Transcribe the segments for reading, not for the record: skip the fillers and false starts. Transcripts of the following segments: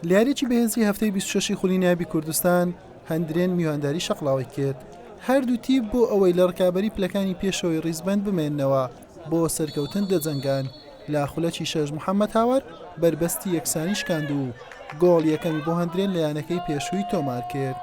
لیارێکی بەهێزی هەفتەی 26 خولی نایبی کوردستان هەندرێن میوانداری شەقڵاوی کرد. هەردوو تیپ بۆ ئەوەی لە ڕکابەری پلەکانی پێشەوەی ڕیزبەند بمێننەوە بۆ سەرکەوتن دەجەنگان. لا خولەکی شەژ محەممەد هاوار بربەستی یەکسانی شکاند و گۆڵ یەکەمی بۆ هەندرێن لە یانەکەی پێشووی تۆمار کرد.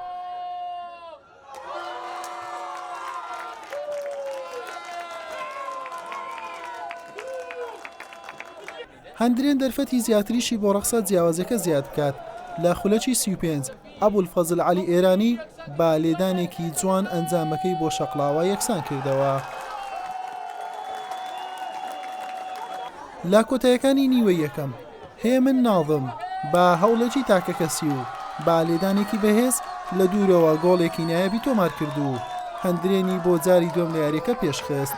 هەندرێن دەرفەتی زیاتریشی بۆ ڕەخسە جیاوازەکە زیاد بکات. لە خولەکی 35 ئەبولفەزل عەلی ئێرانی با لێدانێکی جوان ئەنجامەکەی بۆ شەقڵاوە یەکسان کردەوە. لا کۆتایەکانی نیوەی یەکەم هێمن ناظم با هەوڵێکی تاکە کەسی و با لێدانێکی بەهێز لە دوورەوە گۆڵێکی نایەبی تۆمار کرد و هەندرێنی بۆ جاری دوم لە یاریەکە پێشخست.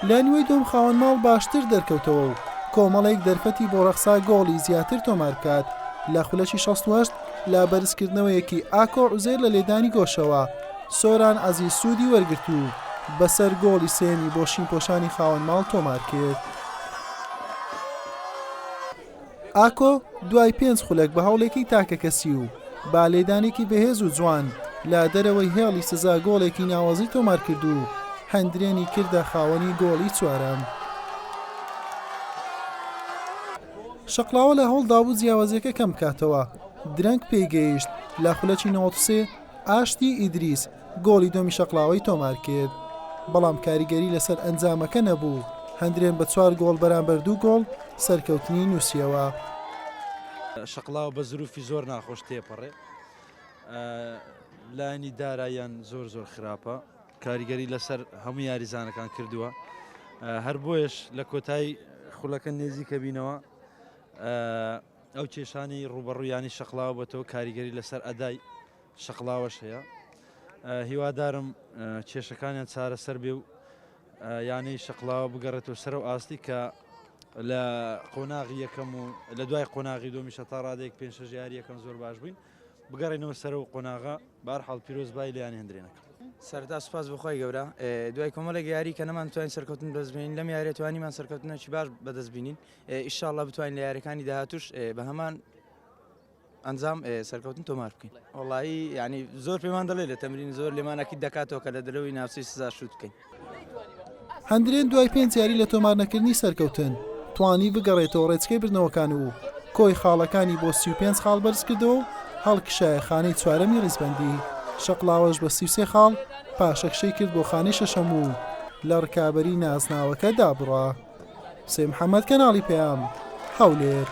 لە نیوەی دۆم خاوەن ماڵ باشتر دەرکەوتەوە و کۆمەڵێک دەرفەتی بۆ ڕەخسا گۆڵی زیاتر تۆمار بکات. لە خولەکی 68 لا بەرزکردنەوەیەکی ئاکۆ عوزێر لە لێدانی گۆشەوە سۆران عەزیز سوودی وەرگرت و بەسەر گۆڵی سێمی بۆ شینپۆشانی خاوەن ماڵ تۆمار کرد. ئاکۆ دوای 5 خولەک بە هەوڵێکی تاکە کەسی و با لێدانێکی بەهێز و جوان لا دەرەوەی هێڵی سزا گۆڵێکی ناوازی تۆمار کرد و هەندرێنی کردە خاوەنی گۆڵی چوارەم. شەقڵاوە لە هەوڵ دابوو جیاوازیەکە کەم بکاتەوە. درەنگ پێیگەیشت لە خولەکی 93 ئاشتی ئیدریس گۆڵی دۆمی شەقڵاوەی تۆمار کرد. بەڵام کاریگەری لەسەر ئەنجامەکە نەبوو. هەندرێن بە 4 گۆڵ بەرامبەر 2 گۆڵ سەرکەوتنی نووسیەوە. شەقڵاو بە زروفی زۆر ناخۆش تێپەڕێ، لایانی داراییان زۆر خراپە، کاریگەری لەسەر هەموو یاریزانەکان کردووە. هەر بۆیش لە کۆتایی خولەکە نێزیکە بینەوە ئەو کێشانی ڕوبەڕوویانی شەقڵاوە بەتەوە کاریگەری لەسەر ئەدای شەقڵاوەش هەیە. هیوادارم کێشەکانیان چارەسەر بێ و یانەی شەقڵاوە بگەڕێتەوە سەر و ئاستی کە لە قۆناغی یەکەم و لە دوای قۆناغی دۆمی شەتا ڕادەیەک 5 یاری یەکەم زۆر باش بووین بگەڕێنەوە سەر و قۆناغا بەهەرحاڵ پیرۆزبای لەیانی هەندرێنەکە. سەرتا سوپاس بەخوای گەورە، دوای کۆمەڵێک یاری کە نەمان توانین سەرکەوتن بەدەستبینین لەم یاریە توانیمان سەرکەوتنێکی باش بەدەستبینین. ئینشاءڵڵا بتوانین لە یاریەکانی داهاتوش بە هەمان ئەنجام سەرکەوتن تۆمار بکەین. وەڵایی یعنی زۆر پێمان دەڵێ لە تەمرین زۆر لێمانەکی دەکاتەوە کە لە دەرەوەی ناوچەی سزا شوت بکەین. هەندرێن دوای 5 یاری لە تۆمار نەکردنی سەرکەوتن توانی بگەڕێتەوە ڕێچکەی بردنەوەکان و کۆی خاڵەکانی بۆ 35 خاڵ بەرز کردەوە و هەڵکشایە خانەی چوارەمی ڕیزبەندی. شەقڵاوەش بە 33 خاڵ پاشەکشەی کرد بۆ خانەی شەشەم و لە ڕکابەری نازناوەکە دابڕا. سێ محەممەد کەناڵی پێیام هەولێر.